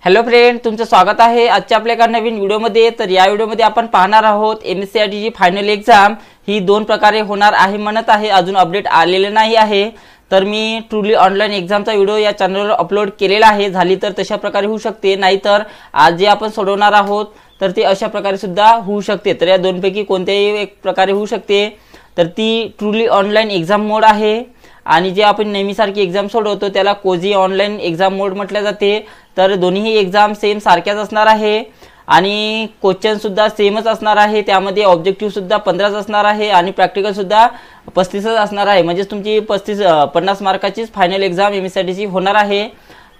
Hello friend, तुमचं स्वागत आहे आजच्या आपल्या एका नवीन व्हिडिओमध्ये। तर या व्हिडिओमध्ये आपण पाहणार आहोत MSCIT ची फायनल एग्जाम ही दोन प्रकारे होणार आहे म्हणत आहे, अजून अपडेट आलेले नाही आहे। तर मी ट्रूली ऑनलाइन एग्जामचा व्हिडिओ या चॅनलवर अपलोड केलेला आहे, झाली तर तशा प्रकारे होऊ शकते, नाहीतर आज जे आपण सोडवणार आहोत तर ते अशा प्रकारे सुद्धा होऊ शकते। तर या दोनपैकी कोणत्याही एक प्रकारे होऊ शकते। तर ती ट्रूली ऑनलाइन एग्जाम मोड आहे आणि जे आपण नेहमीसारखी एग्जाम सोडवतो त्याला कोझी ऑनलाइन एग्जाम मोड म्हटले जाते। तर दोन्ही एग्जाम सेम सारख्याच असणार आहे आणि क्वेश्चन सुद्धा सेमच असणार आहे। त्यामध्ये ऑब्जेक्टिव्ह सुद्धा 15च असणार आहे आणि प्रॅक्टिकल सुद्धा 35च असणार आहे। म्हणजे तुमची 50 मार्काचीच फायनल एग्जाम MSCIT ची होणार आहे।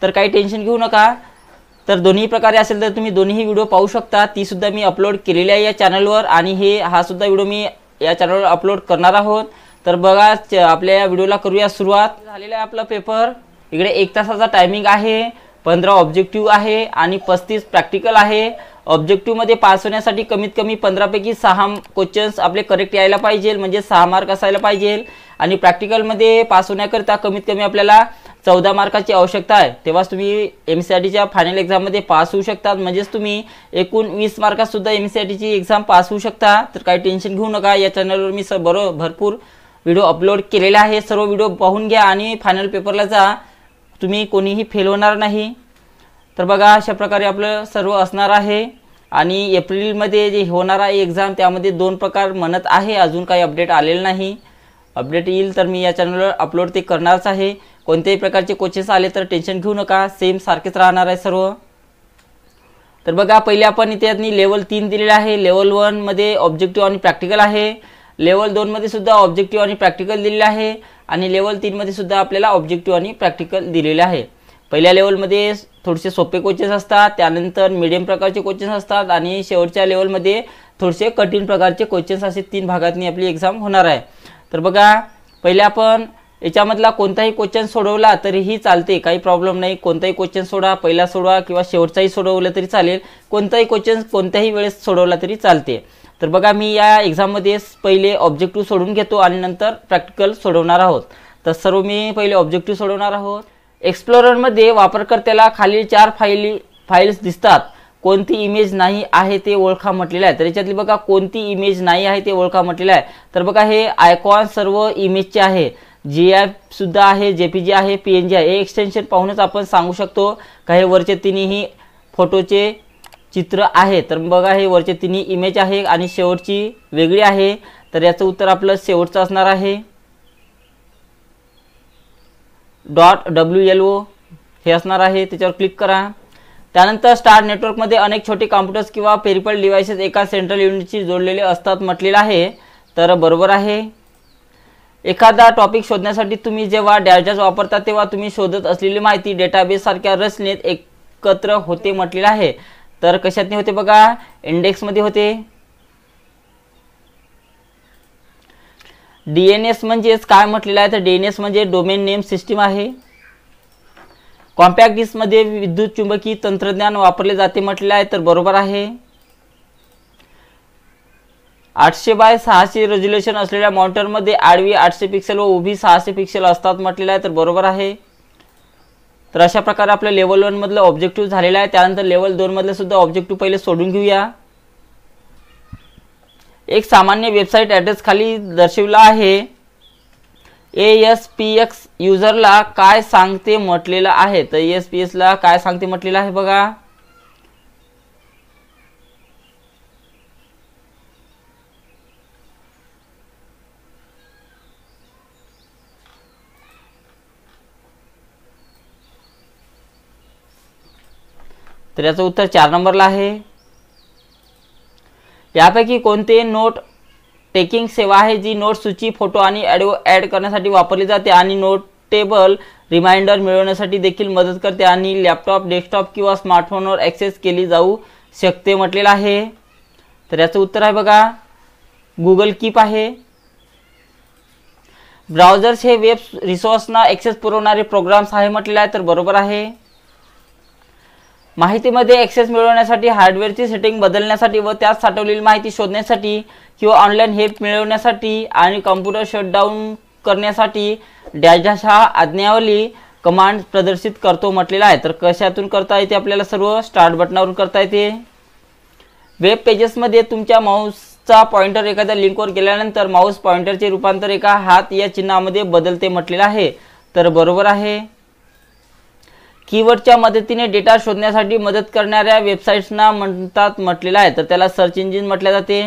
तर काही टेन्शन घेऊ नका। तर दोन्ही प्रकारे असेल तर तुम्ही दोन्ही व्हिडिओ पाहू शकता, ती सुद्धा मी अपलोड केलेली आहे या चॅनलवर आणि हा सुद्धा व्हिडिओ मी या चॅनलवर अपलोड करणार आहोत। तर बघा, आपल्या या व्हिडिओला करूया सुरुवात। झालेला आहे आपला पेपर। इकडे 1 तासाचा टायमिंग आहे, 15 ऑब्जेक्टिव्ह आहे आणि 35 प्रॅक्टिकल आहे। ऑब्जेक्टिव्ह मध्ये पास होण्यासाठी कमीत कमी 15 पैकी 6 क्वेश्चन्स आपले करेक्ट यायला पाहिजे, म्हणजे 6 मार्क असायला पाहिजे। आणि प्रॅक्टिकल मध्ये पास होण्याकरिता कमीत कमी आपल्याला 14 मार्काची आवश्यकता आहे, तेव्हाच तुम्ही MSCIT च्या फायनल एग्जाम मध्ये पास होऊ शकतात। म्हणजेच तुम्ही एकूण 20 मार्कात सुद्धा MSCIT ची एग्जाम पास होऊ शकता। तर काही टेन्शन घेऊ नका, या चॅनलवर मी भरपूर व्हिडिओ अपलोड केलेला आहे, सर्व व्हिडिओ पाहून घ्या आणि फायनल पेपरला जा, तुम्ही कोणीही फेल होणार नाही। तर बघा, अशा प्रकारे आपलं सर्व असणार आहे आणि एप्रिलमध्ये जे होणार आहे एग्जाम त्यामध्ये 2 प्रकार म्हणत आहे, अजून काही अपडेट आलेलं नाही। अपडेट येईल तर मी या चॅनलवर अपलोड ते करणारच आहे। कोणत्याही प्रकारचे क्वेश्चन्स आले तर टेन्शन घेऊ नका, सेम सारखेच राहणार आहे सर्व। तर बघा, पहिले आपण इथे लेवल 3 दिलेला आहे। लेवल 1 मध्ये ऑब्जेक्टिव्ह आणि प्रॅक्टिकल आहे, लेवल 2 मध्ये सुद्धा ऑब्जेक्टिव्ह आणि प्रॅक्टिकल दिलेले आहे आणि लेवल 3 मध्ये सुद्धा आपल्याला ऑब्जेक्टिव्ह आणि प्रॅक्टिकल दिलेले आहे। पहिल्या लेवलमध्ये थोडेसे सोपे क्वेश्चन्स असतात, त्यानंतर मीडियम प्रकारचे क्वेश्चन्स असतात आणि शेवटच्या लेवलमध्ये थोडेसे कठीण प्रकारचे क्वेश्चन्स, असे 3 भागातनी आपली एग्जाम होणार आहे। तर बघा, पहिले आपण याच्यामधला कोणताही क्वेश्चन सोडवला तरीही चालते, काही प्रॉब्लेम नाही। कोणताही क्वेश्चन सोडा, पहिला सोडवा किंवा शेवटचाही सोडवलं तरी चालेल, कोणताही क्वेश्चन कोणत्याही वेळेस सोडवला तरी चालते। तर बघा, मी या एग्जाममध्ये पहिले ऑब्जेक्टिव्ह सोडून घेतो आणि नंतर प्रॅक्टिकल सोडवणार आहोत। तर सर्व मी पहिले ऑब्जेक्टिव्ह सोडवणार आहोत। एक्सप्लोररमध्ये वापरकर्त्याला खालील 4 फाईल्स दिसतात, कोणती इमेज नाही आहे ते ओळखा म्हटलेलं आहे। तर याच्यातली बघा, कोणती इमेज नाही आहे ते ओळखा म्हटलेलं आहे। तर बघा, हे आयकॉन सर्व इमेजचे आहे, GIF सुद्धा आहे, JPG आहे, PNG आहे। हे एक्सटेन्शन पाहूनच आपण सांगू शकतो का हे वरचे तिन्ही फोटोचे चित्र आहे। तर बघा, हे वरचे तिन्ही इमेज आहे आणि शेवटची वेगळी आहे। तर याचं उत्तर आपलं शेवटचं असणार आहे, .WLO हे असणार आहे, त्याच्यावर क्लिक करा। त्यानंतर स्टार नेटवर्कमध्ये अनेक छोटे कॉम्प्युटर्स किंवा पेरिफेरल डिव्हाइसेस एका सेंट्रल युनिटशी जोडलेले असतात म्हटलेलं आहे। तर बरोबर आहे। एखादा टॉपिक शोधण्यासाठी तुम्ही जेव्हा डॅशडॅश वापरता तेव्हा तुम्ही शोधत असलेली माहिती डेटाबेस सारख्या रचनेत एकत्र होते म्हटलेलं आहे। तर कशात होते बघा, इंडेक्स मध्ये होते। DNS म्हणजेच काय म्हटलेलं आहे, तर DNS म्हणजे डोमेन नेम सिस्टीम आहे। कॉम्पॅक्ट डिस्क मध्ये विद्युत चुंबकीय तंत्रज्ञान वापरले जाते म्हटलेलं आहे। तर बरोबर आहे। 800 बाय 600 रेझोल्यूशन असलेल्या मॉनिटरमध्ये आडवी 800 पिक्सेल व उभी 600 पिक्सेल असतात म्हटलेलं आहे। तर बरोबर आहे। तर अशा प्रकारे आपलं लेवल 1 मधलं ऑब्जेक्टिव्ह झालेलं आहे। त्यानंतर लेवल 2 मधलं सुद्धा ऑब्जेक्टिव्ह पहिले सोडून घेऊया। एक सामान्य वेबसाईट ॲड्रेस खाली दर्शविला आहे, ASPX युजरला काय सांगते म्हटलेलं आहे। तर ASPX ला काय सांगते म्हटलेलं आहे बघा, तर याचं उत्तर 4 नंबरला आहे। यापैकी कोणते नोट टेकिंग सेवा आहे जी नोट सूची, फोटो आणि ऑडिओ ॲड करण्यासाठी वापरली जाते आणि नोटेबल रिमाइंडर मिळवण्यासाठी देखील मदत करते आणि लॅपटॉप, डेस्कटॉप किंवा स्मार्टफोनवर ॲक्सेस केली जाऊ शकते म्हटलेलं आहे। तर याचं उत्तर आहे बघा, गुगल कीप आहे। ब्राउझर्स हे वेब रिसोर्सना ॲक्सेस पुरवणारे प्रोग्राम्स आहे म्हटलेलं आहे। तर बरोबर आहे। माहितीमध्ये ॲक्सेस मिळवण्यासाठी, हार्डवेअरची सेटिंग बदलण्यासाठी व त्यात साठवलेली माहिती शोधण्यासाठी किंवा ऑनलाइन हेल्प मिळवण्यासाठी आणि कॉम्प्युटर शटडाऊन करण्यासाठी डॅशडॅश हा आज्ञावली कमांड प्रदर्शित करतो म्हटलेला आहे। तर कशातून करता येते आपल्याला? सर्व स्टार्ट बटनावरून करता येते। वेब पेजेसमध्ये तुमच्या माऊसचा पॉइंटर एखाद्या लिंकवर गेल्यानंतर माऊस पॉइंटरचे रूपांतर एका हात या चिन्हामध्ये बदलते म्हटलेलं आहे। तर बरोबर आहे। कीवर्डच्या मदतीने डेटा शोधण्यासाठी मदत करणाऱ्या वेबसाईट्सना म्हणतात म्हटलेलं आहे, तर त्याला सर्च इंजिन म्हटले जाते।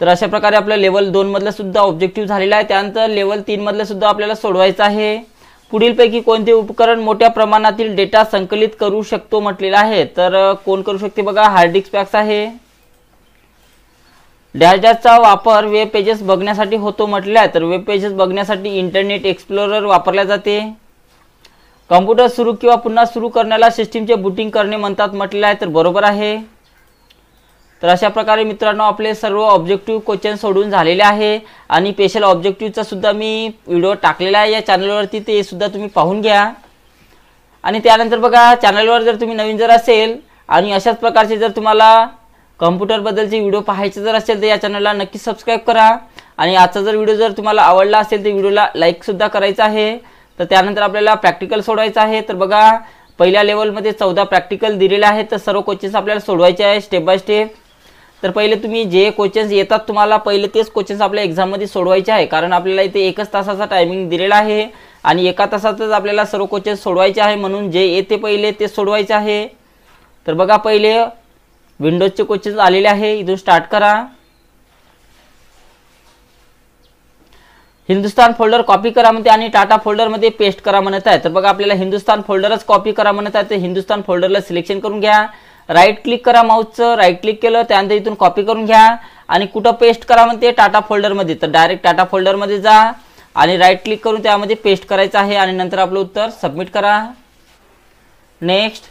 तर अशा प्रकारे आपलं लेवल 2 मधलं सुद्धा ऑब्जेक्टिव्ह झालेला आहे। त्यानंतर लेवल 3 मधलं सुद्धा आपल्याला सोडवायचं आहे। पुढीलपैकी कोणते उपकरण मोठ्या प्रमाणातील डेटा संकलित करू शकतो म्हटलेलं आहे? तर कोण करू शकते बघा? हार्ड डिस्क पॅक्स आहे। डॅशचा वापर वेब पेजेस बघण्यासाठी होतो म्हटले आहे, तर वेब पेजेस बघण्यासाठी इंटरनेट एक्सप्लोरर वापरले जाते। कॉम्प्युटर सुरू किंवा पुन्हा सुरू करण्याला सिस्टीमचे बूटिंग करणे म्हणतात म्हटले आहे, तर बरोबर आहे। तर अशा प्रकारे मित्रांनो आपले सर्व ऑब्जेक्टिव्ह क्वेश्चन सोडून झालेले आहे आणि स्पेशल ऑब्जेक्टिव्हचा सुद्धा मी व्हिडिओ टाकलेला आहे या चॅनलवरती, ते सुद्धा तुम्ही पाहून घ्या। आणि त्यानंतर बघा, चॅनलवर जर तुम्ही नवीन जर असेल आणि अशाच प्रकारचे जर तुम्हाला कॉम्प्युटर बद्दलचे व्हिडिओ पाहायचे जर असेल तर या चॅनलला नक्की सबस्क्राइब करा। आणि आजचा जर व्हिडिओ जर तुम्हाला आवडला असेल तर व्हिडिओला लाईक सुद्धा करायचा आहे। तर त्यानंतर आपल्याला प्रॅक्टिकल सोडवायचं आहे। तर बघा, पहिल्या लेवलमध्ये 14 प्रॅक्टिकल दिलेले आहेत, तर सर्व क्वेश्चन्स आपल्याला सोडवायचे आहे स्टेप बाय स्टेप। तर पहिले तुम्ही जे क्वेश्चन्स येतात तुम्हाला पहिले तेच क्वेश्चन्स आपल्या एक्झाममध्ये सोडवायचे आहे, कारण आपल्याला इथे 1 तासाचा टायमिंग दिलेला आहे आणि 1 तासातच आपल्याला सर्व क्वेश्चन्स सोडवायचे आहे, म्हणून जे येते पहिले ते सोडवायचे आहे। तर बघा, पहिले विंडोजचे क्वेश्चन्स आलेले आहे, इथून स्टार्ट करा। हिंदुस्तान फोल्डर कॉपी करा म्हणते आणि टाटा फोल्डरमध्ये पेस्ट करा म्हणत आहे। तर बघा, आपल्याला हिंदुस्तान फोल्डरच कॉपी करा म्हणत आहे, तर हिंदुस्तान फोल्डरला सिलेक्शन करून घ्या। राईट क्लिक करा माऊसचं, राईट क्लिक केलं त्यानंतर इथून कॉपी करून घ्या आणि कुठं पेस्ट करा म्हणते? टाटा फोल्डरमध्ये। तर डायरेक्ट टाटा फोल्डरमध्ये जा आणि राईट क्लिक करून त्यामध्ये पेस्ट करायचं आहे आणि नंतर आपलं उत्तर सबमिट करा। नेक्स्ट,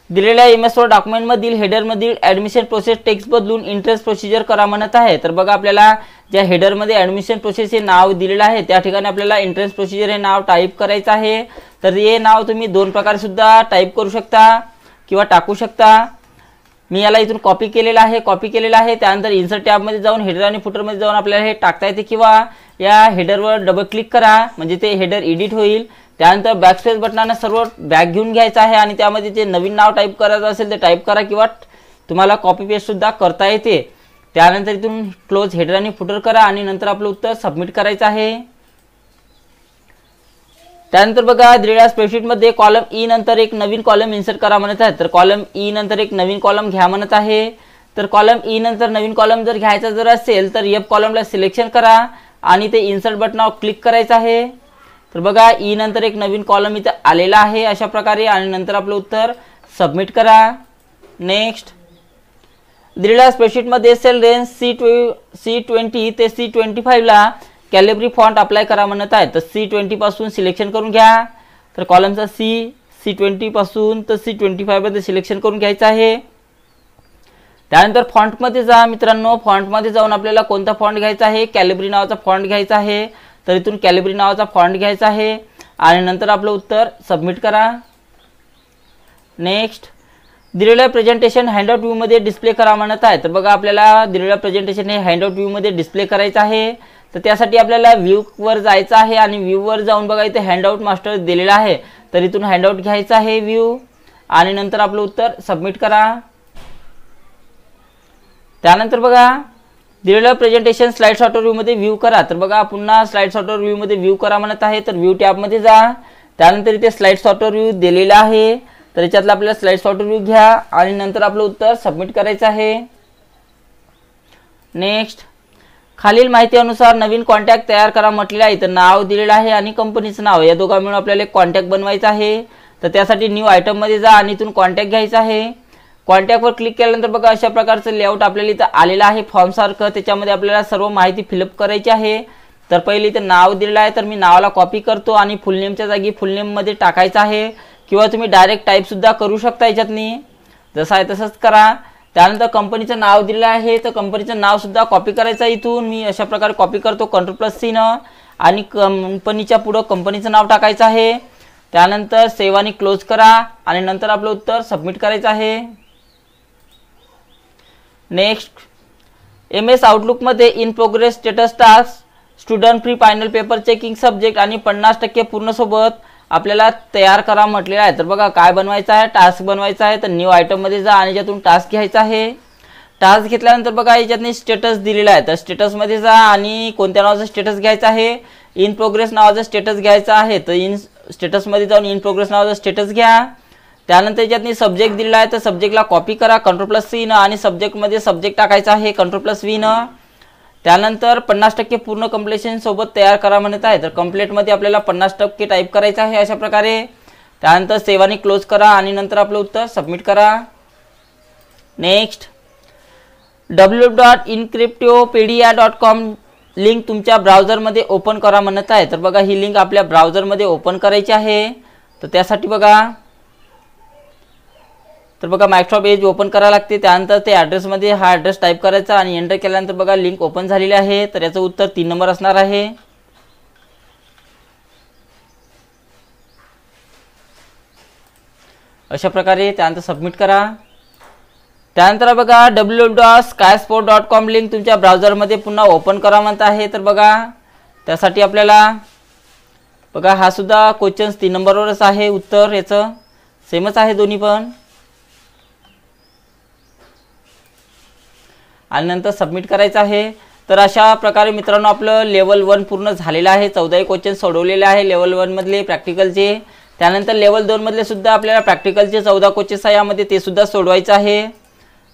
दिलेल्या MS वर्ड डॉक्युमेंटमधील हेडरमधील ॲडमिशन प्रोसेस टेक्स्ट बदलून इंटरेस्ट प्रोसिजर करा म्हणत आहे। तर बघा, आपल्याला ज्या हेडरमध्ये ॲडमिशन प्रोसेस हे नाव दिलेलं आहे त्या ठिकाणी आपल्याला इंटरेस्ट प्रोसिजर हे नाव टाईप करायचं आहे। तर हे नाव तुम्ही 2 प्रकारे सुद्धा टाईप करू शकता किंवा टाकू शकता। मी याला इथून कॉपी केलेला आहे। त्यानंतर इन्सर्ट टॅबमध्ये जाऊन हेडर आणि फुटरमध्ये जाऊन आपल्याला हे टाकता येते किंवा या हेडरवर डबल क्लिक करा म्हणजे ते हेडर एडिट होईल। त्यानंतर बॅकस्पेस बटनाने सर्व बॅक घेऊन घ्यायचं आहे आणि त्यामध्ये जे नवीन नाव टाईप करायचं असेल ते टाईप करा किंवा तुम्हाला कॉपी पेस्ट सुद्धा करता येते। त्यानंतर इथून क्लोज हेडर आणि फुटर करा आणि नंतर आपलं उत्तर सबमिट करायचं आहे। त्यानंतर बघा, दिलेल्या स्प्रेडशीटमध्ये कॉलम ई नंतर एक नवीन कॉलम इन्सर्ट करा म्हणत आहे। तर कॉलम ई नंतर एक नवीन कॉलम घ्या म्हणत आहे। तर कॉलम ई नंतर नवीन कॉलम जर घ्यायचा जर असेल तर F कॉलमला सिलेक्शन करा आणि ते इन्सर्ट बटनावर क्लिक करायचं आहे। तर बघा, ई नंतर एक नवीन कॉलम इथे आलेला आहे अशा प्रकारे आणि नंतर आपलं उत्तर सबमिट करा। नेक्स्ट, दिलेल्या स्प्रेडशीटमध्ये सेल रेंज C20 ते C25 ला कॅलिब्री फॉन्ट अप्लाय करा म्हणत आहे। तर C20 पासून सिलेक्शन करून घ्या। तर कॉलमचा C20 पासून तर C25 मध्ये सिलेक्शन करून घ्यायचं आहे। त्यानंतर फॉन्टमध्ये जा मित्रांनो, फॉन्टमध्ये जाऊन आपल्याला कोणता फॉन्ट घ्यायचा आहे? कॅलिब्री नावाचा फॉन्ट घ्यायचा आहे। तर इथून कॅलिब्री नावाचा फॉन्ट घ्यायचा आहे आणि नंतर आपलं उत्तर सबमिट करा। नेक्स्ट, दिलेल्या प्रेझेंटेशन हँडआउट व्ह्यूमध्ये डिस्प्ले करा म्हणत आहे। तर बघा, आपल्याला दिलेल्या प्रेझेंटेशन हे हँडआउट व्ह्यूमध्ये डिस्प्ले करायचं आहे। तर त्यासाठी आपल्याला व्ह्यूवर जायचं आहे आणि व्ह्यूवर जाऊन बघा इथे हँडआउट मास्टर दिलेला आहे। तर इथून हँडआउट घ्यायचा आहे व्ह्यू आणि नंतर आपलं उत्तर सबमिट करा। त्यानंतर बघा, दिलेलं प्रेझेंटेशन स्लाइड सॉर्टर व्ह्यू मध्ये व्ह्यू करा। तर बघा, पुन्हा स्लाइड सॉर्टर व्ह्यू मध्ये व्ह्यू करा म्हणत आहे। तर व्ह्यू टॅबमध्ये जा, त्यानंतर इथे स्लाइड सॉर्टर व्ह्यू दिलेला आहे। तर याच्यातला आपल्याला स्लाइड सॉर्टर व्ह्यू घ्या आणि नंतर आपलं उत्तर सबमिट करायचं आहे। नेक्स्ट, खालील माहिती अनुसार नवीन कॉन्टॅक्ट तयार करा म्हटलेलं आहे। तर नाव दिलेलं आहे आणि कंपनीचं नाव या दोघा मिळून आपल्याला एक कॉन्टॅक्ट बनवायचा आहे। तर त्यासाठी न्यू आयटम मध्ये जा आणि इथून कॉन्टॅक्ट घ्यायचा आहे। कॉन्टॅक्टवर क्लिक केल्यानंतर बघा अशा प्रकारचं लेआउट आपल्याला इथं आलेलं आहे फॉर्म सारखं। त्याच्यामध्ये आपल्याला सर्व माहिती फिलअप करायची आहे। तर पहिले इथे नाव दिलेलं आहे, तर मी नावाला कॉपी करतो आणि फुल नेमच्या जागी फुल नेम मध्ये टाकायचं आहे किंवा तुम्ही डायरेक्ट टाईप सुद्धा करू शकता याच्यातनी, जसं आहे तसंच करा। त्यानंतर कंपनीचं नाव दिलेलं आहे, तर कंपनीचं नाव सुद्धा कॉपी करायचं आहे। इथून मी अशा प्रकारे कॉपी करतो Ctrl+C न आणि कंपनीच्या पुढे कंपनीचं नाव टाकायचं आहे। त्यानंतर सेव्ह आणि क्लोज करा आणि नंतर आपलं उत्तर सबमिट करायचं आहे। नेक्स्ट, MS आउटलुक मध्ये in progress status task student pre final paper checking subject आणि 50% पूर्ण सोबत आपल्याला तयार करा म्हटलेलं आहे। तर बघा काय बनवायचं आहे, टास्क बनवायचा आहे। तर न्यू आयटम मध्ये जा आणि यातून टास्क घ्यायचा आहे। टास्क घेतल्यानंतर बघा याच्यातनी स्टेटस दिलेला आहे, तर स्टेटस मध्ये जा आणि कोणत्या नावाचा स्टेटस घ्यायचा आहे, इन प्रोग्रेस नावाचा स्टेटस घ्यायचा आहे। तर इन स्टेटस मध्ये जाऊन इन प्रोग्रेस नावाचा स्टेटस घ्या। त्यानंतर याच्यातनी सब्जेक्ट दिलेला आहे, तर सब्जेक्टला कॉपी करा Ctrl+C न आणि सब्जेक्ट मध्ये सब्जेक्ट टाकायचा आहे Ctrl+V न। त्यानंतर 50% पूर्ण कंप्लीशन सोबत तयार करा म्हणत आहे, तर कंप्लीट मध्ये आपल्याला 50% टाइप करायचं आहे अशा प्रकारे। त्यानंतर सेव्ह आणि क्लोज करा आणि नंतर आपलं उत्तर सबमिट करा। नेक्स्ट, www.encryptopedia.com लिंक तुमच्या ब्राउझरमध्ये ओपन करा म्हणत आहे। तर बघा ही लिंक आपल्या ब्राउझरमध्ये ओपन करायची आहे। तर त्यासाठी बघा मायक्रोसॉफ्ट एज ओपन करायला लागते। त्यानंतर ते ॲड्रेसमध्ये हा ॲड्रेस टाईप करायचा आणि एंटर केल्यानंतर बघा लिंक ओपन झालेली आहे। तर याचं उत्तर 3 नंबर असणार आहे। अशा प्रकारे त्यानंतर सबमिट करा। त्यानंतर बघा www.skysport.com लिंक तुमच्या ब्राउझरमध्ये पुन्हा ओपन करा म्हणत आहे। तर बघा त्यासाठी आपल्याला बघा हा सुद्धा क्वेश्चन्स 3 नंबरवरच आहे, उत्तर याचं सेमच आहे दोन्ही पण। आणि नंतर सबमिट करायचं आहे। तर अशा प्रकारे मित्रांनो आपलं लेवल 1 पूर्ण झालेलं आहे। 14 क्वेश्चन सोडवलेले आहे लेवल 1 मधले प्रॅक्टिकलचे। त्यानंतर लेवल 2 मधले सुद्धा आपल्याला प्रॅक्टिकलचे 14 क्वेश्चन्स आहे, यामध्ये ते सुद्धा सोडवायचं आहे।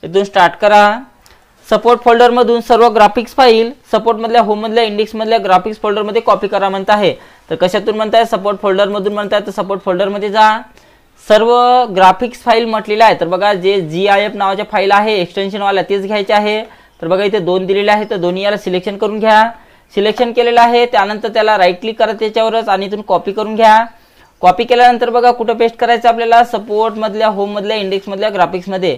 इथून स्टार्ट करा। सपोर्ट फोल्डर मधून सर्व ग्राफिक्स फाईल सपोर्ट मधल्या होम मधल्या इंडेक्स मधल्या ग्राफिक्स फोल्डर मध्ये कॉपी करा म्हणत आहे। तर कशातून म्हणताय, सपोर्ट फोल्डर मधून म्हणताय, तर सपोर्ट फोल्डर मध्ये जा। सर्व ग्राफिक्स फाईल म्हटलेलं आहे, तर बघा जे GIF नावाच्या फाईल आहे एक्सटेन्शन वाला तेच घ्यायचे आहे। तर बघा इथे 2 दिलेले आहे, तर दोन्ही याला सिलेक्शन करून घ्या। सिलेक्शन केलेलं आहे, त्यानंतर त्याला राईट क्लिक करा त्याच्यावरच आणि इथून कॉपी करून घ्या। कॉपी केल्यानंतर बघा कुठं पेस्ट करायचं आपल्याला, सपोर्ट मधल्या होम मधल्या इंडेक्स मधल्या ग्राफिक्स मध्ये।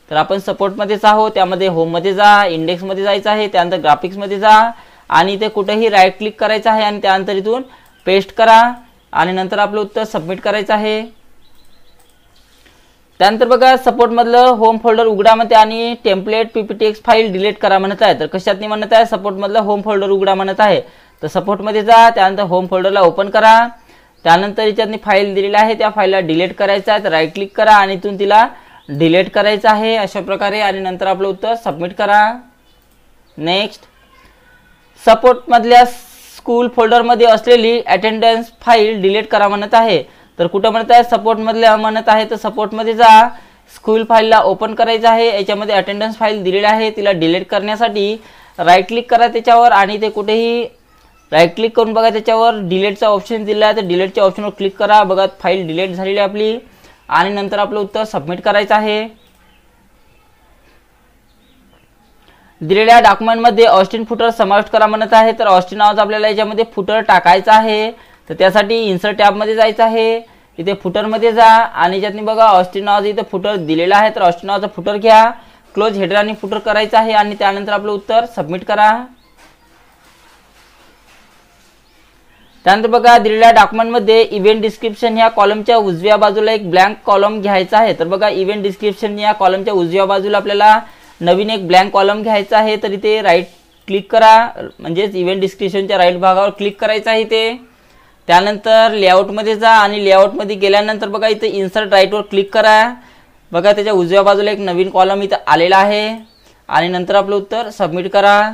तर आपण सपोर्ट मध्येच आहोत, त्यामध्ये होम मध्ये जा, इंडेक्स मध्ये जायचं आहे, त्यानंतर ग्राफिक्स मध्ये जा आणि इथे कुठेही राईट क्लिक करायचं आहे आणि त्यानंतर इथून पेस्ट करा आणि नंतर आपलं उत्तर सबमिट करायचं आहे। त्यानंतर बघा सपोर्ट मधलं होम फोल्डर उघडा म्हणते आणि टेम्पलेट PPTX फाईल डिलीट करा म्हणत आहे। तर कशातनी म्हणत आहे, सपोर्ट मधलं होम फोल्डर उघडा म्हणत आहे। तर सपोर्ट मध्ये जा, त्यानंतर होम फोल्डरला ओपन करा। त्यानंतर याच्यातनी फाईल दिलेली आहे, त्या फाईलला डिलीट करायचं आहे। तर राईट क्लिक करा आणि इथून तिला डिलीट करायचं आहे अशा प्रकारे आणि नंतर आपलं उत्तर सबमिट करा। नेक्स्ट, सपोर्ट मधल्या स्कूल फोल्डर मध्ये असलेली अटेंडन्स फाईल डिलीट करा म्हणत आहे। तर कुठं म्हणत आहे, सपोर्ट मधल्या म्हणत आहे, तर सपोर्ट मध्ये जा, स्कूल फाईलला ओपन करायचं आहे। याच्यामध्ये अटेंडन्स फाईल दिलेली आहे, तिला डिलीट करण्यासाठी राईट क्लिक करा त्याच्यावर आणि ते कुठेही राईट क्लिक करून बघा त्याच्यावर डिलीटचा ऑप्शन दिला आहे, तर डिलीटच्या ऑप्शनवर क्लिक करा। बघा फाईल डिलीट झालेली आहे आपली आणि नंतर आपलं उत्तर सबमिट करायचं आहे। दिलेल्या डॉक्युमेंटमध्ये ऑस्टिन फुटर समाविष्ट करा म्हणत आहे। तर ऑस्टिन नावाचा आपल्याला याच्यामध्ये फुटर टाकायचा आहे। तर त्यासाठी इन्सर्ट टॅब मध्ये जायचं आहे, इथे फुटर मध्ये जा आणि याच्यातनी बघा ऑस्टिन नावाचा इथे फुटर दिलेला आहे। तर ऑस्टिन नावाचा फुटर घ्या, क्लोज हेडर आणि फुटर करायचं आहे आणि त्यानंतर आपलं उत्तर सबमिट करा। त्यानंतर बघा दिलेल्या डॉक्युमेंटमध्ये इव्हेंट डिस्क्रिप्शन या कॉलमच्या उजव्या बाजूला एक ब्लँक कॉलम घ्यायचा आहे। तर बघा इव्हेंट डिस्क्रिप्शन या कॉलमच्या उजव्या बाजूला आपल्याला नवीन एक ब्लँक कॉलम घ्यायचा आहे। तर इथे राईट क्लिक करा, म्हणजेच इव्हेंट डिस्क्रिप्शनच्या राईट भागावर क्लिक करायचं आहे इथे। त्यानंतर लेआउट मध्ये जा आणि लेआउट मध्ये गेल्यानंतर बघा इथे इन्सर्ट राईटवर क्लिक करा। बघा त्याच्या उजव्या बाजूला एक नवीन कॉलम इथे आलेला आहे आणि नंतर आपलं उत्तर सबमिट करा।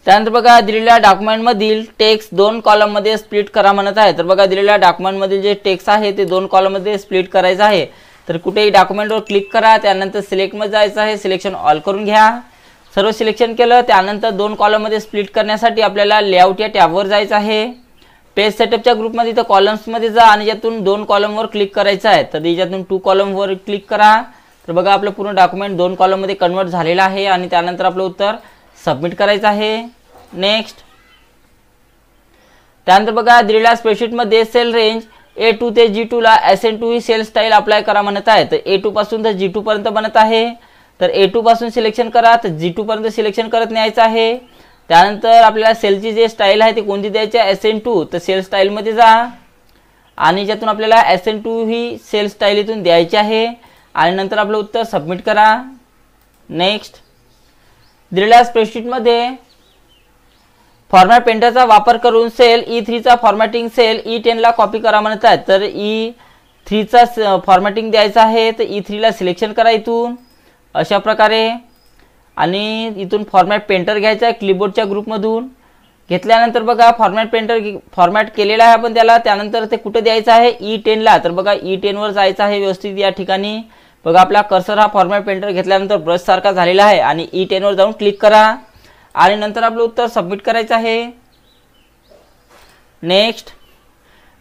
त्यानंतर बघा दिलेल्या डॉक्युमेंट मधील टेक्स्ट 2 कॉलम मध्ये स्प्लिट करा म्हणत आहे। तर बघा दिलेल्या डॉक्युमेंट मधील जे टेक्स्ट आहे ते 2 कॉलम मध्ये स्प्लिट करायचं आहे। तर कुठेही डॉक्युमेंटवर क्लिक करा, त्यानंतर सिलेक्ट मध्ये जायचं आहे, सिलेक्शन ऑल करून घ्या। सर्व सिलेक्शन केलं, त्यानंतर 2 कॉलम मध्ये स्प्लिट करण्यासाठी आपल्याला लेआउट या टॅबवर जायचं आहे। पेज सेटअपच्या ग्रुपमध्ये इथं कॉलम्स मध्ये जा आणि यातून 2 कॉलमवर क्लिक करायचं आहे। तर याच्यातून 2 कॉलमवर क्लिक करा। तर बघा आपलं पूर्ण डॉक्युमेंट 2 कॉलम मध्ये कन्वर्ट झालेलं आहे आणि त्यानंतर आपलं उत्तर सबमिट करायचं आहे। नेक्स्ट, त्यानंतर बघा दिलेल्या स्प्रेडशीट मध्ये सेल रेंज A2 ते G2 ला SN2 ही सेल स्टाईल अप्लाय करा म्हणत आहे। तर A2 पासून तर G2 पर्यंत बनत आहे। तर A2 पासून सिलेक्शन करा, तर G2 पर्यंत सिलेक्शन करत न्यायचं आहे। त्यानंतर आपल्याला सेलची जे स्टाईल आहे ती कोणती द्यायची आहे, SN2। तर सेल स्टाईल मध्ये जा आणि ज्यातून आपल्याला SN2 ही सेल स्टाईल इथून द्यायची आहे आणि नंतर आपलं उत्तर सबमिट करा। नेक्स्ट, दिलेल्या स्प्रेडशीट मध्ये फॉर्मॅट पेंटरचा वापर करून सेल E3चा फॉर्मॅटिंग सेल E10 ला कॉपी करा म्हणत आहे। तर E3चा फॉर्मॅटिंग द्यायचा आहे, तर E3 ला सिलेक्शन करा इथून अशा प्रकारे आणि इथून फॉर्मॅट पेंटर घ्यायचा आहे क्लिपबोर्डच्या ग्रुपमधून। घेतल्यानंतर बघा फॉर्मॅट पेंटर फॉर्मॅट केलेला आहे आपण त्याला, त्यानंतर ते कुठे द्यायचं आहे E10 ला। तर बघा E10 वर जायचं आहे व्यवस्थित या ठिकाणी। बघा आपला कर्सर हा फॉर्मॅट पेंटर घेतल्यानंतर ब्रश सारखा झालेला आहे आणि E10 वर जाऊन क्लिक करा आणि नंतर आपलं उत्तर सबमिट करायचं आहे। नेक्स्ट,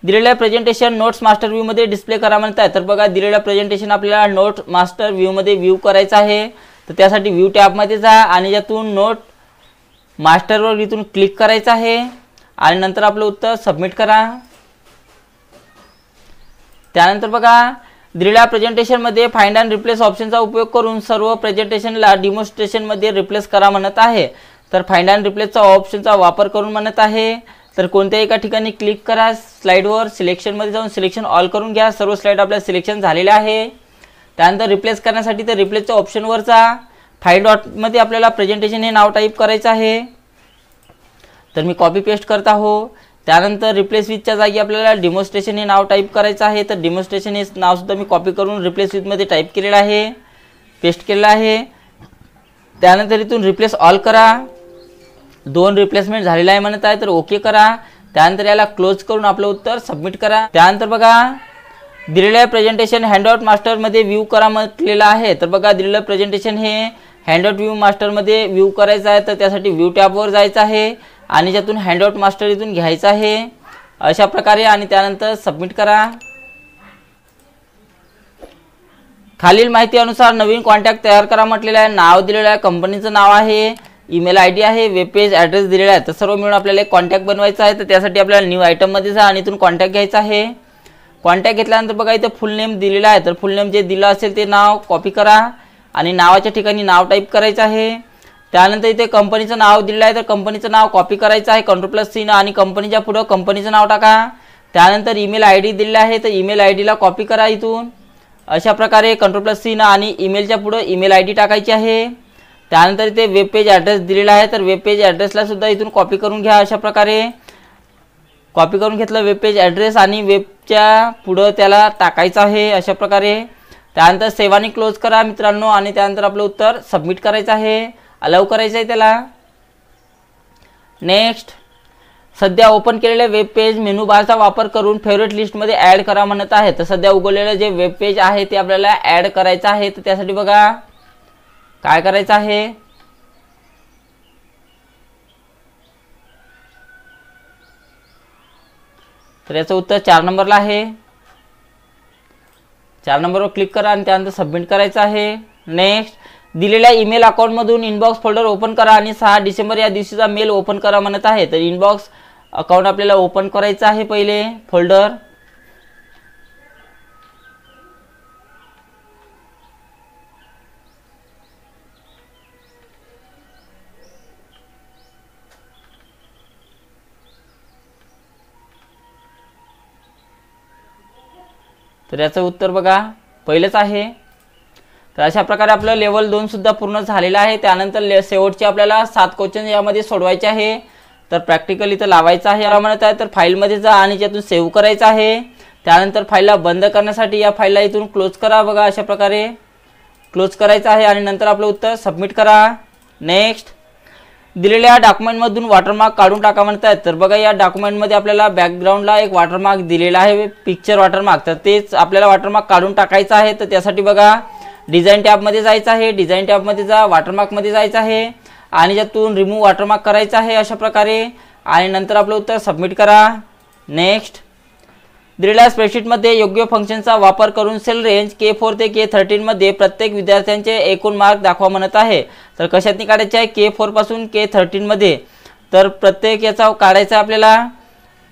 दिलेल्या प्रेझेंटेशन नोट्स मास्टर व्ह्यू मध्ये डिस्प्ले करा म्हणताय। तर बघा दिलेल्या प्रेझेंटेशन आपल्याला नोट मास्टर व्ह्यू मध्ये व्ह्यू करायचं आहे, तर त्यासाठी व्ह्यू टॅब मध्ये जा आणि यातून नोट मास्टरवर इथून क्लिक करायचं आहे आणि नंतर आपलं उत्तर सबमिट करा। त्यानंतर बघा दिलेल्या प्रेझेंटेशन मध्ये फाइंड अँड रिप्लेस ऑप्शनचा उपयोग करून सर्व प्रेझेंटेशनला डेमॉन्स्ट्रेशन मध्ये रिप्लेस करा म्हणत आहे। तर फाइंड अँड रिप्लेसचा ऑप्शनचा वापर करून म्हणत आहे, तर कोणत्याही एका ठिकाणी क्लिक करा स्लाइडवर, सिलेक्शन मध्ये जाऊन सिलेक्शन ऑल करून घ्या। सर्व स्लाइड आपल्या सिलेक्शन झालेले आहे। त्यानंतर रिप्लेस करण्यासाठी तर रिप्लेसच्या ऑप्शनवर जा। फाइल डॉट मध्ये आपल्याला प्रेझेंटेशन हे नाव टाइप करायचं आहे, तर मी कॉपी पेस्ट करत आहो। त्यानंतर रिप्लेस विथच्या जागी आपल्याला डेमॉन्स्ट्रेशन हे नाव टाइप करायचं आहे, तर डेमॉन्स्ट्रेशन हे नाव सुद्धा मी कॉपी करून रिप्लेस विथ मध्ये टाइप केलेलं आहे, पेस्ट केलेलं आहे। त्यानंतर इथून रिप्लेस ऑल करा, 2 रिप्लेसमेंट झालेला आहे म्हणत आहे, तर ओके करा। त्यानंतर याला क्लोज करून आपलं उत्तर सबमिट करा। त्यानंतर बघा दिलेल्या प्रेझेंटेशन हँडआउट मास्टर मध्ये व्ह्यू करा म्हटलेलं आहे। तर बघा दिलेलं प्रेझेंटेशन हे हँडआउट व्ह्यू मास्टर मध्ये व्ह्यू करायचं आहे, तर त्यासाठी व्ह्यू टॅबवर जायचं आहे आणि त्यातून हँडआउट मास्टर इथून घ्यायचं आहे अशा प्रकारे आणि त्यानंतर सबमिट करा। खालील माहिती अनुसार नवीन कॉन्टॅक्ट तयार करा म्हटलेलं आहे। नाव दिलेलं आहे, कंपनीचं नाव आहे, ईमेल आयडी आहे, वेब पेज ॲड्रेस दिलेला आहे। तर सर्व मिळून आपल्याला एक कॉन्टॅक्ट बनवायचा आहे, तर त्यासाठी आपल्याला न्यू आयटम मध्ये जा आणि इथून कॉन्टॅक्ट घ्यायचा आहे। कॉन्टॅक्ट घेतल्यानंतर बघा इथे फुल नेम दिलेला आहे, तर फुल नेम जे दिलं असेल ते नाव कॉपी करा आणि नावाच्या ठिकाणी नाव टाइप करायचं आहे। त्यानंतर इथे कंपनीचं नाव दिलेलं आहे, तर कंपनीचं नाव कॉपी करायचं आहे Ctrl+C आणि कंपनीच्या पुढे कंपनीचं नाव टाका। त्यानंतर ईमेल आयडी दिलेला आहे, तर ईमेल आयडीला कॉपी करा इथून अशा प्रकारे Ctrl+C आणि ईमेलच्या पुढे ईमेल आयडी टाकायची आहे। त्यानंतर इथे वेब पेज ॲड्रेस दिलेला आहे, तर वेब पेज ॲड्रेसला सुद्धा इथून कॉपी करून घ्या अशा प्रकारे। कॉपी करून घेतलं वेब पेज ॲड्रेस आणि वेबच्या पुढे त्याला टाकायचं आहे अशा प्रकारे। त्यानंतर सेव्ह आणि क्लोज करा मित्रांनो आणि त्यानंतर आपलं उत्तर सबमिट करायचं आहे, अलाउ करायचं आहे त्याला। नेक्स्ट, सध्या ओपन केलेले वेब पेज मेनू बारचा वापर करून फेवरेट लिस्ट मध्ये ॲड करा म्हणत आहे। तर सध्या उघडलेलं जे वेब पेज आहे ते आपल्याला ॲड करायचं आहे, तर त्यासाठी बघा काय करायचं आहे, तर याचं उत्तर 4 नंबरला आहे। 4 नंबरवर क्लिक करा आणि त्यानंतर सबमिट करायचं आहे। नेक्स्ट, दिलेल्या ईमेल अकाउंट मधून इनबॉक्स फोल्डर ओपन करा आणि 6 डिसेंबर या दिवशीचा मेल ओपन करा म्हणत आहे। तर इनबॉक्स अकाउंट आपल्याला ओपन करायचं आहे पहिले फोल्डर। तर याचं उत्तर बघा पहिलेच आहे। तर अशा प्रकारे आपलं लेवल 2 सुद्धा पूर्ण झालेलं आहे। त्यानंतर शेवटचे आपल्याला 7 क्वेश्चन यामध्ये सोडवायचे आहे, तर प्रॅक्टिकल इथं लावायचं आहे याला म्हणत आहे। तर फाईलमध्ये जा आणि त्यातून सेव्ह करायचं आहे। त्यानंतर फाईलला बंद करण्यासाठी या फाईलला इथून क्लोज करा, बघा अशा प्रकारे क्लोज करायचं आहे आणि नंतर आपलं उत्तर सबमिट करा। नेक्स्ट, दिलेल्या डॉक्युमेंटमधून वॉटरमार्क काढून टाका म्हणत आहेत। तर बघा या डॉक्युमेंटमध्ये आपल्याला बॅकग्राऊंडला एक वॉटरमार्क दिलेला आहे, पिक्चर वॉटरमार्क, तर तेच आपल्याला वॉटरमार्क काढून टाकायचं आहे। तर त्यासाठी बघा डिझाईन टॅबमध्ये जायचं आहे, डिझाईन टॅबमध्ये जा, वॉटरमार्कमध्ये जायचं आहे आणि त्यातून रिमूव्ह वॉटरमार्क करायचं आहे अशा प्रकारे आणि नंतर आपलं उत्तर सबमिट करा। नेक्स्ट, दिलेल्या स्प्रेडशीटमध्ये योग्य फंक्शनचा वापर करून सेल रेंज K4 ते K13 मध्ये प्रत्येक विद्यार्थ्यांचे एकूण मार्क दाखवा म्हणत आहे। तर कशातनी काढायचे आहे, K4 पासून K13 मध्ये, तर प्रत्येक याचा काढायचा आपल्याला।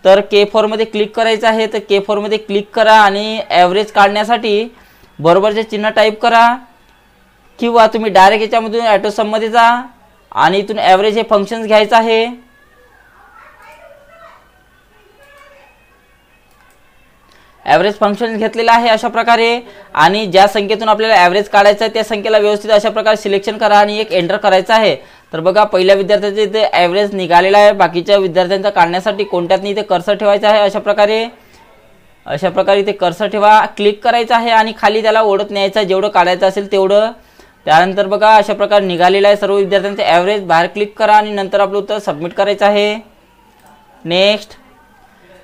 तर K4 मध्ये क्लिक करायचं आहे, तर K4 मध्ये क्लिक करा आणि ॲव्हरेज काढण्यासाठी बरोबरचे चिन्ह टाइप करा किंवा तुम्ही डायरेक्ट याच्यामधून ॲटोसम मध्ये जा आणि इथून ॲव्हरेज हे फंक्शन्स घ्यायचं आहे। ॲव्हरेज फंक्शन घेतलेलं आहे अशा प्रकारे आणि ज्या संख्येतून आपल्याला ॲव्हरेज काढायचं आहे त्या संख्येला व्यवस्थित अशा प्रकारे सिलेक्शन करा आणि एक एंटर करायचं आहे। तर बघा पहिल्या विद्यार्थ्याचे इथे ॲव्हरेज निघालेला आहे. बाकीच्या विद्यार्थ्यांचा काढण्यासाठी कोणत्यात नाही इथे कर्सर ठेवायचा आहे. अशा प्रकारे इथे कर्सर ठेवा, क्लिक करायचं आहे आणि खाली त्याला ओढत न्यायचं, जेवढं काढायचं असेल तेवढं. त्यानंतर बघा अशा प्रकारे निघालेला आहे सर्व विद्यार्थ्यांचे ॲव्हरेज. बाहेर क्लिक करा आणि नंतर आपलं उत्तर सबमिट करायचं आहे. नेक्स्ट,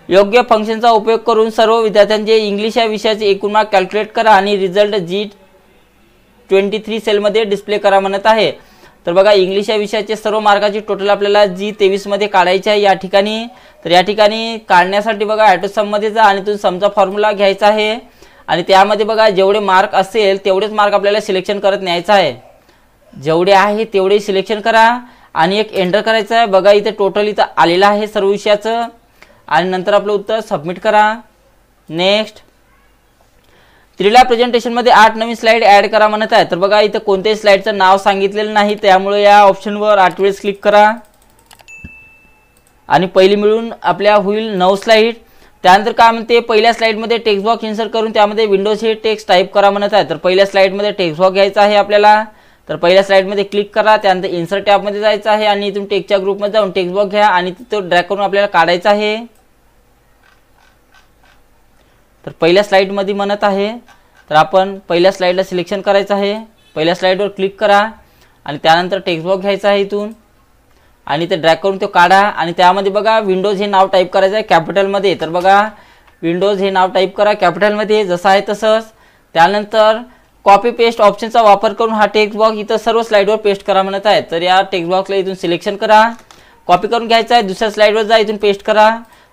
योग्य फंक्शनचा उपयोग करून सर्व विद्यार्थ्यांचे इंग्लिश या विषयाचे एकूण मार्क कॅल्क्युलेट करा आणि रिझल्ट G23 सेलमध्ये डिस्प्ले करा म्हणत आहे. तर बघा इंग्लिश या विषयाचे सर्व मार्काची टोटल आपल्याला G23 मध्ये काढायची आहे या ठिकाणी. तर या ठिकाणी काढण्यासाठी बघा ॲटोसममध्ये जा आणि तुम्ही समचा फॉर्म्युला घ्यायचा आहे आणि त्यामध्ये बघा जेवढे मार्क असेल तेवढेच मार्क आपल्याला सिलेक्शन करत न्यायचं आहे. जेवढे आहे तेवढे सिलेक्शन करा आणि एक एंटर करायचं आहे. बघा इथे टोटल इथं आलेलं आहे सर्व विषयाचं आणि नंतर आपलं उत्तर सबमिट करा. नेक्स्ट, दिलेल्या प्रेझेंटेशनमध्ये 8 नवीन स्लाइड ॲड करा म्हणत आहे. तर बघा इथं कोणत्याही स्लाइडचं नाव सांगितलेलं नाही, त्यामुळे या ऑप्शनवर 8 वेळेस क्लिक करा आणि पहिली मिळून आपल्या होईल 9 स्लाइड. त्यानंतर काय म्हणते, पहिल्या स्लाइडमध्ये टेक्स्ट बॉक्स इन्सर्ट करून त्यामध्ये विंडोज हे टेक्स्ट टाईप करा म्हणत आहे. तर पहिल्या स्लाइडमध्ये टेक्स्ट बॉक्स घ्यायचा आहे आपल्याला. तर पहिल्या स्लाइडमध्ये क्लिक करा, त्यानंतर इन्सर्ट टॅबमध्ये जायचं आहे आणि इथून टेक्स्टच्या ग्रुपमध्ये जाऊन टेक्स्ट बॉक्स घ्या आणि तिथं ड्रॅग करून आपल्याला काढायचं आहे. तर पहिल्या स्लाइडमध्ये म्हणत आहे, तर आपण पहिल्या स्लाइडला सिलेक्शन करायचं आहे. पहिल्या स्लाइडवर क्लिक करा आणि त्यानंतर टेक्स्ट बॉक्स घ्यायचा आहे इथून आणि ते ड्रॅग करून तो काढा आणि त्यामध्ये बघा विंडोज हे नाव टाईप करायचं आहे कॅपिटलमध्ये. तर बघा विंडोज हे नाव टाईप करा कॅपिटलमध्ये, जसं आहे तसंच. त्यानंतर कॉपी पेस्ट ऑप्शनचा वापर करून हा टेक्स्ट बॉक्स इथं सर्व स्लाइडवर पेस्ट करा म्हणत आहे. तर या टेक्स्ट बॉक्सला इथून सिलेक्शन करा, कॉपी करून घ्यायचा आहे, दुसऱ्या स्लाइडवर जा, इथून पेस्ट करा.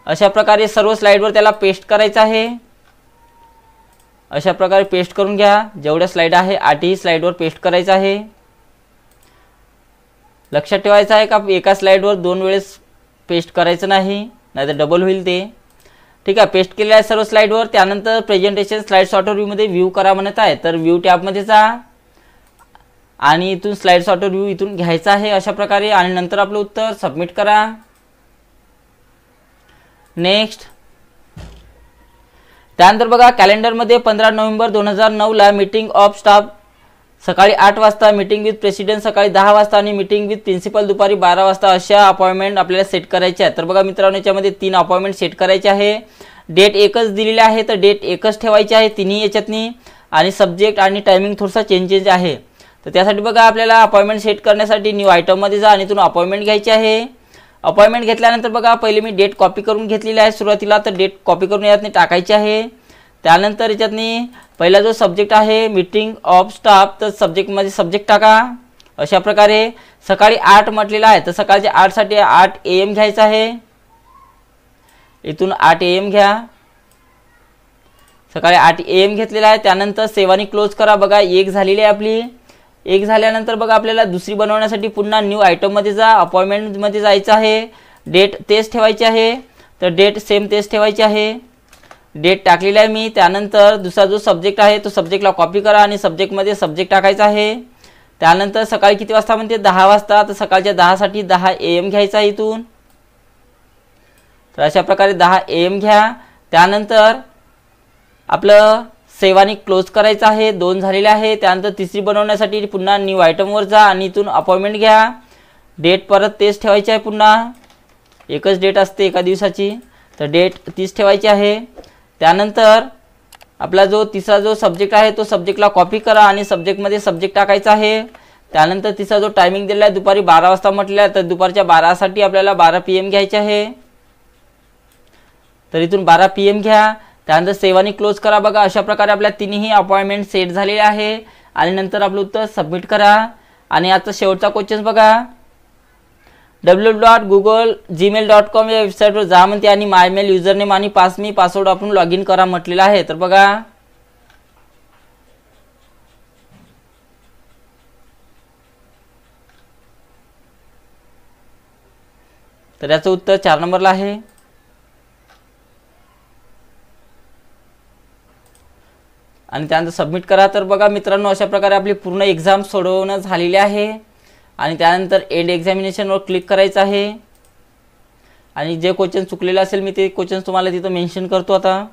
अशा प्रकारे सर्व स्लाइडवर त्याला पेस्ट करायचं आहे. अशा प्रकारे पेस्ट करून घ्या. जेवढ्या स्लाइड आहे 8ही स्लाइडवर पेस्ट करायचं आहे. लक्षात ठेवायचं आहे का एका स्लाइडवर 2 वेळेस पेस्ट करायचं नाही, नाहीतर डबल होईल ते. ठीक आहे, पेस्ट केलेलं आहे सर्व स्लाइडवर. त्यानंतर प्रेझेंटेशन स्लाइड सॉर्टर व्ह्यूमध्ये व्ह्यू करा म्हणत आहे. तर व्ह्यू टॅबमध्ये जा आणि इथून स्लाइड सॉर्टर व्ह्यू इथून घ्यायचा आहे अशा प्रकारे आणि नंतर आपलं उत्तर सबमिट करा. नेक्स्ट, त्यानंतर बघा कॅलेंडरमध्ये 15 नोव्हेंबर 2009ला मीटिंग ऑफ स्टाफ सकाळी 8 वाजता, मीटिंग विथ प्रेसिडेंट सकाळी 10 वाजता आणि मीटिंग विथ प्रिन्सिपल दुपारी 12 वाजता अशा अपॉइंटमेंट आपल्याला सेट करायच्या आहेत. तर बघा मित्रांनो, याच्यामध्ये 3 अपॉइंटमेंट सेट करायचे आहे. डेट एकच दिलेली आहे, तर डेट एकच ठेवायची आहे तिन्ही याच्यातनी आणि सब्जेक्ट आणि टायमिंग थोडासा चेंज आहे. तर त्यासाठी बघा आपल्याला अपॉइंटमेंट सेट करण्यासाठी न्यू आयटममध्ये जा आणि इथून अपॉइंटमेंट घ्यायची आहे. अपॉइंटमेंट घेतल्यानंतर बघा पहिले मी डेट कॉपी करून घेतलेली आहे सुरुवातीला, तर डेट कॉपी करून यातनी टाकायची आहे. त्यानंतर याच्यातनी पहिला जो सब्जेक्ट आहे मीटिंग ऑफ स्टाफ, तर सब्जेक्टमध्ये सब्जेक्ट टाका. अशा प्रकारे सकाळी 8 म्हटलेलं आहे, तर सकाळच्या 8 साठी 8 AM घ्यायचं आहे. इथून 8 AM घ्या. सकाळी 8 AM घेतलेला आहे. त्यानंतर सेवानी क्लोज करा. बघा 1 झालेली आहे आपली. 1 झाल्यानंतर बघा आपल्याला दुसरी बनवण्यासाठी पुन्हा न्यू आयटममध्ये जा, अपॉइंटमेंटमध्ये जायचं आहे. डेट तेच ठेवायची आहे, तर डेट सेम तेच ठेवायची आहे. डेट टाकलेला आहे मी. त्यानंतर दुसरा जो सब्जेक्ट आहे तो सब्जेक्टला कॉपी करा आणि सब्जेक्टमध्ये सब्जेक्ट टाकायचा आहे. त्यानंतर सकाळी किती वाजता म्हणते 10 वाजता, तर सकाळच्या 10 साठी 10 AM घ्यायचा आहे इथून. तर अशा प्रकारे 10 AM घ्या. त्यानंतर आपलं सेवानी क्लोज करायचं आहे. 2 झालेले आहे. त्यानंतर तिसरी बनवण्यासाठी पुन्हा न्यू आयटमवर जा आणि इथून अपॉइंटमेंट घ्या. डेट परत तेच ठेवायची आहे, पुन्हा एकच डेट असते एका दिवसाची, तर डेट 30 ठेवायची आहे. त्यानंतर आपला जो तिसरा जो सब्जेक्ट आहे तो सब्जेक्टला कॉपी करा आणि सब्जेक्टमध्ये सब्जेक्ट टाकायचा आहे. त्यानंतर तिसरा जो टायमिंग दिलेला आहे दुपारी 12 वाजता म्हटलेला आहे, तर दुपारच्या 12 साठी आपल्याला 12 PM घ्यायचे आहे. तर इथून 12 PM घ्या. त्यानंतर सेवानी क्लोज करा. बघा अशा प्रकारे आपल्या तिन्ही अपॉइंटमेंट सेट झालेले आहे आणि नंतर आपलं उत्तर सबमिट करा. आणि आजचा शेवटचा क्वेश्चन बघा, www.google.gmail.com या वेबसाईटवर जा म्हणते आणि माय मेल युजरनेम आणि पासवर्ड वापरून लॉग इन करा म्हटलेलं आहे. तर बघा तर याचं उत्तर 4 नंबरला आहे. आणि त्यानंतर सबमिट करा. तर बघा मित्रांनो, अशा प्रकारे आपली पूर्ण एक्झाम सोडवणं झालेली आहे आणि त्यानंतर एंड एक्झामिनेशनवर क्लिक करायचं आहे आणि जे क्वेश्चन चुकलेले असेल मी ते क्वेश्चन तुम्हाला तिथं मेन्शन करतो आता.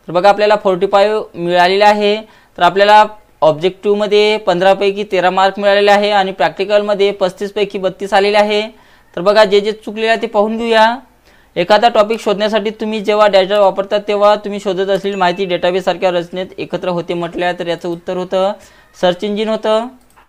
तर बघा आपल्याला 45 मिळालेले आहे. तर आपल्याला ऑब्जेक्टिव्हमध्ये 15 पैकी 13 मार्क मिळालेले आहे आणि प्रॅक्टिकलमध्ये 35 पैकी 32 आलेले आहे। तर बघा जे जे चुकलेले आहे ते पाहून घेऊया। एखादा टॉपिक शोधण्यासाठी तुम्ही जेव्हा डेटा वापरता तेव्हा तुम्ही शोधत असलेली माहिती डेटाबेस सारख्या रचनेत एकत्र होते म्हटल्या तर याचं उत्तर होतं सर्च इंजिन होतं।